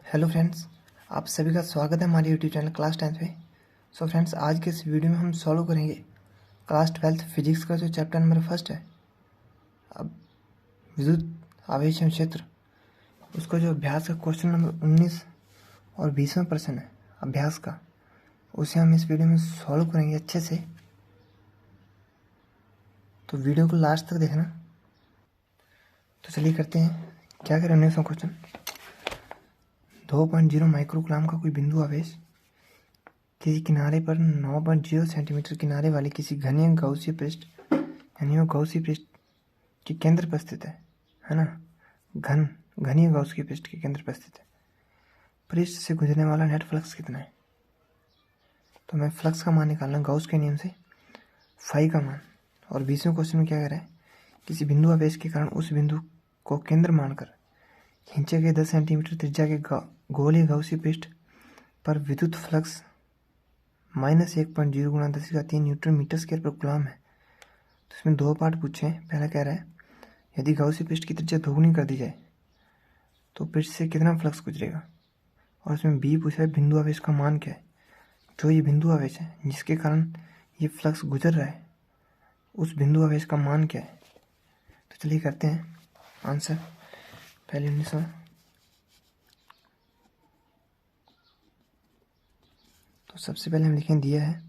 Hello friends, आप सभी का स्वागत है हमारे यूट्यूब चैनल क्लास 10th में। सो फ्रेंड्स, आज के इस वीडियो में हम सॉल्व करेंगे क्लास 12th फिजिक्स का जो चैप्टर नंबर 1 है, अब विद्युत आवेश एवं क्षेत्र, उसका जो अभ्यास का क्वेश्चन नंबर 19 और 20वां प्रश्न है अभ्यास का, उसे हम इस वीडियो में सॉल्व करेंगे अच्छे से। तो वीडियो को लास्ट तक देखना। तो चलिए करते हैं। क्या करें 19वां क्वेश्चन। 2.0 माइक्रोकूलम का कोई बिंदु आवेश किसी किनारे पर 9.0 सेंटीमीटर किनारे वाले किसी घने गौसीय पृष्ठ यानी वो गौसीय पृष्ठ के केंद्र पर स्थित है ना। घनीय गौसीय पृष्ठ के केंद्र पर स्थित है। पृष्ठ से गुजरने वाला नेट फ्लक्स कितना है? तो हमें फ्लक्स का मान निकालना गौस के नियम से, फाई का मान। और 20वें क्वेश्चन में क्या कह रहा है, किसी बिंदु आवेश के कारण उस बिंदु को केंद्र मानकर खींचे गए 10 सेंटीमीटर त्रिज्या के गोलीय गौसीय पृष्ठ पर विद्युत फ्लक्स -1.0 × 10⁻³ न्यूटन मीटर स्क्वायर पर कूलम है। तो इसमें दो पार्ट पूछे हैं। पहला कह रहा है, यदि गौसीय पृष्ठ की त्रिज्या दोगुनी कर दी जाए तो पृष्ठ से कितना फ्लक्स गुजरेगा। और इसमें बी पूछा है, बिंदु आवेश का मान क्या है। जो ये बिंदु आवेश है जिसके कारण ये फ्लक्स गुजर रहा है, उस बिंदु आवेश का मान क्या है। तो चलिए करते हैं आंसर। पहले 19वां, तो सबसे पहले हम लिखें दिया है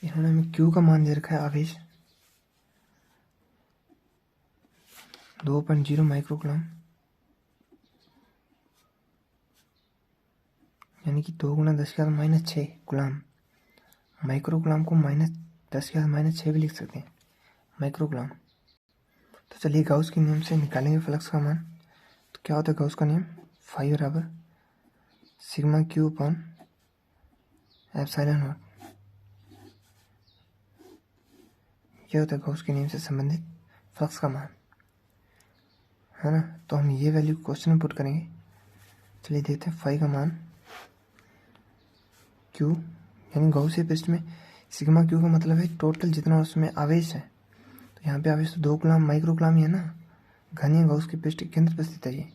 इन्होंने हमें Q का मान दे रखा है आवेश 2.0 माइक्रोकूलम, यानी कि 2 × 10⁻⁶ कूलम। माइक्रोकूलम को -10⁻⁶ भी लिख सकते हैं, माइक्रोकूलम। तो चलिए गॉस के नियम से निकालेंगे फ्लक्स का मान। तो क्या होता है गॉस का नियम, फाई बराबर σQ/ε0। यह होता है गॉस के नियम से संबंधित फ्लक्स का मान, है ना। तो हम ये वैल्यू क्वेश्चन में पुट करेंगे। चलिए देखते हैं फाई का मान Q, यानी गॉसीय पृष्ठ में σQ का मतलब है टोटल जितना उसमें आवेश है। तो यहाँ पे आवेश तो 2 कूलम माइक्रोकूलम ही है ना, घनीय गॉस के पृष्ठ के केंद्र पर स्थित है ये।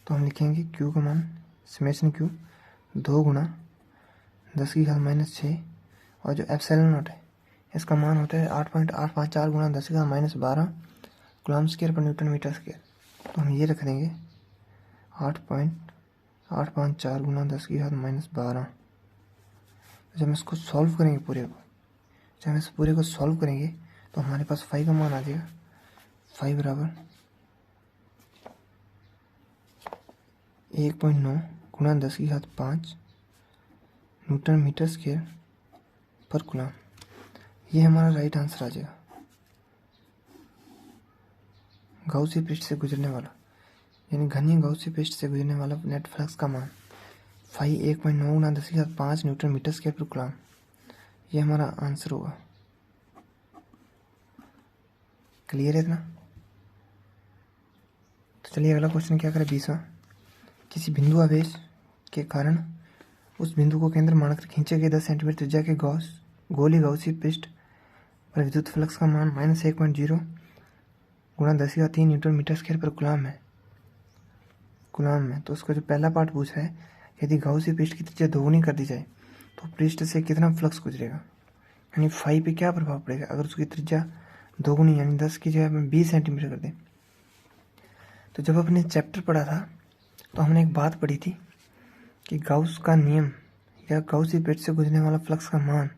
तो हम लिखेंगे Q का मान समेशन Q 2 × 10⁻⁶, और जो ε0 है इसका मान होता है 8.854 × 10⁻12 कूलम स्क्वायर पर न्यूटन मीटर स्क्वायर। तो हम ये रख देंगे 8.854 × 10⁻12। जब हम इसको सॉल्व करेंगे पूरे को सॉल्व करेंगे तो हमारे पास फाई का मान आ जाएगा। फाई बराबर 1.9 × 10⁻5 न्यूटन मीटर स्क्वायर पर कूलम। ये हमारा राइट आंसर आ जाएगा। गॉसीय पृष्ठ से गुजरने वाला यानी घनीय गॉसीय पृष्ठ से गुजरने वाला नेट फ्लक्स का मान फाई 1.9 × 10⁻5 न्यूटन मीटर स्क्वायर पर कूलम। ये हमारा आंसर होगा। क्लियर है इतना। तो चलिए अगला क्वेश्चन क्या करें 20वां। किसी बिंदु आवेश के कारण उस बिंदु को केंद्र मानकर खींचे गए 10 सेंटीमीटर त्रिज्या के गोलीय गॉसीय पृष्ठ पर विद्युत फ्लक्स का मान -1.0 × 10⁻³ न्यूटन मीटर स्क्वायर पर कूलम है। तो उसका जो पहला पार्ट पूछा है, यदि गॉसीय पृष्ठ की त्रिज्या दोगुनी कर दी जाए तो पृष्ठ से कितना फ्लक्स गुजरेगा, यानी फाई पे क्या प्रभाव पड़ेगा अगर उसकी त्रिज्या दोगुनी यानी 10 की जगह में 20 सेंटीमीटर कर दें। तो जब अपने चैप्टर पढ़ा था तो हमने एक बात पढ़ी थी कि गॉस का नियम या गॉसीय पृष्ठ से गुजरने वाला फ्लक्स का मान,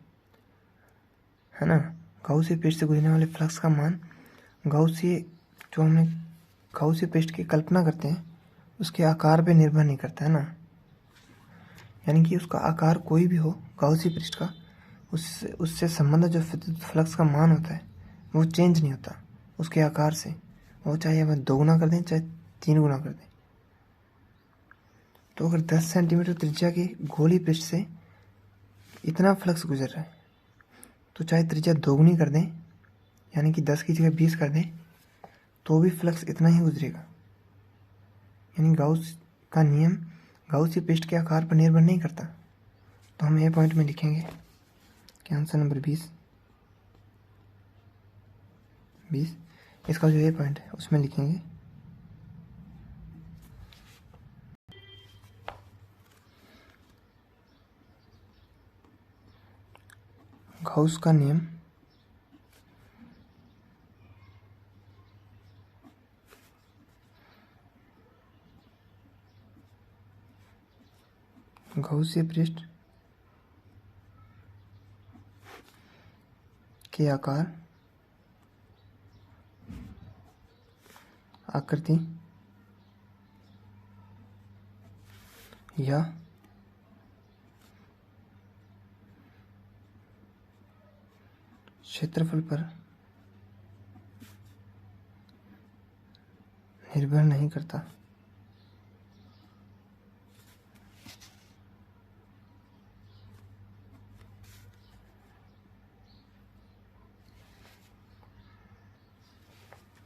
है ना, गॉसीय पृष्ठ से गुजरने वाले फ्लक्स का मान जो हमने गॉसीय पृष्ठ की कल्पना करते हैं उसके आकार पे निर्भर नहीं करता, है ना। यानी कि उसका आकार कोई भी हो गॉसीय पृष्ठ का, उससे संबंधित जो फ्लक्स का मान होता है वो चेंज नहीं होता उसके आकार से। वो चाहे वह 2 गुना कर दें चाहे 3 गुना कर दें। तो अगर 10 सेंटीमीटर त्रिज्या के गोलीय पृष्ठ से इतना फ्लक्स गुजर रहा है तो चाहे त्रिज्या दोगुनी कर दें यानी कि 10 की जगह 20 कर दें तो भी फ्लक्स इतना ही गुजरेगा। यानी गॉस का नियम गॉसीय पृष्ठ के आकार पर निर्भर नहीं करता। तो हम ये पॉइंट में लिखेंगे क्या आंसर नंबर 20 इसका जो ए पॉइंट है उसमें लिखेंगे गाउस का नियम गौसीय पृष्ठ के आकार, आकृति या क्षेत्रफल पर निर्भर नहीं करता।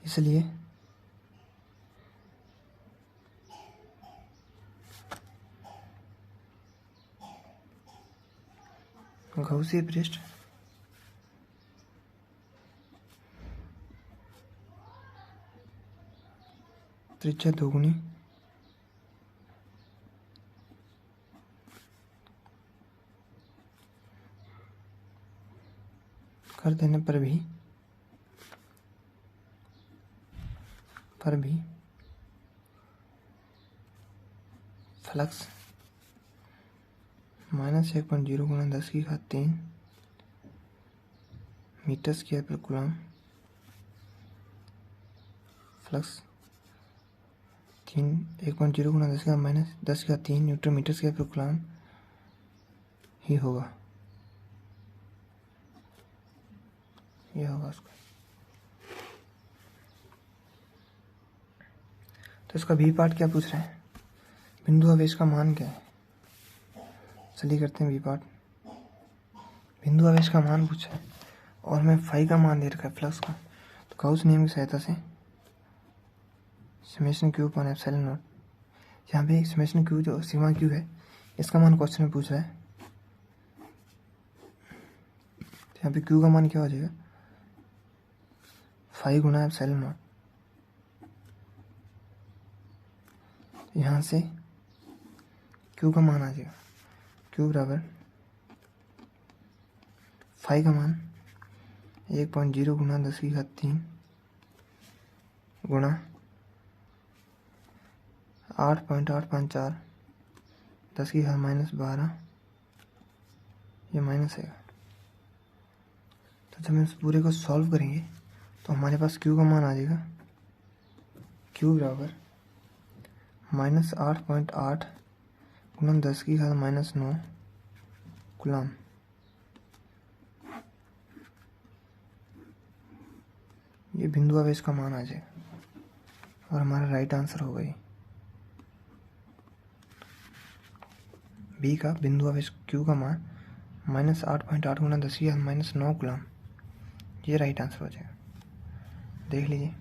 इसलिए गौसीय पृष्ठ त्रिज्या दोगुनी कर देने पर भी फ्लक्स -1.0 गुणा 10⁻³ मीटर स्क्वायर पर कूलम, फ्लक्स 1.0 गुणा 10⁻³ न्यूटन मीटर स्क्वायर पर कूलम ही होगा। यह होगा उसका। तो इसका बी पार्ट क्या पूछ रहे हैं, बिंदु आवेश का मान क्या है। चलिए करते हैं बी पार्ट। बिंदु आवेश का मान पूछा है और हमें फाई का मान दे रखा है फ्लक्स का। तो गाउस नियम की सहायता से summation Q upon epsilon not, यहाँ पे समेशन क्यू जो सिग्मा क्यू है इसका मान क्वेश्चन में पूछ रहा है। तो यहाँ पे क्यू का मान क्या हो जाएगा, फाई गुणा एप्सिलॉन नॉट। यहाँ से क्यू का मान आ जाएगा, क्यू बराबर फाई का मान 1.0 गुणा 10⁻³ गुणा 8.854 10⁻−12, ये माइनस है। तो जब हम इस पूरे को सॉल्व करेंगे तो हमारे पास क्यू का मान आ जाएगा, क्यू बराबर -8.8 गुणा 10⁻−9 कूलम। ये बिंदु आवेश का मान आ जाएगा और हमारा राइट आंसर होगा ये बी का बिंदु आवेश क्यू का मान -8.8 गुणा 10⁻9 कूलम। ये राइट आंसर हो जाएगा। देख लीजिए।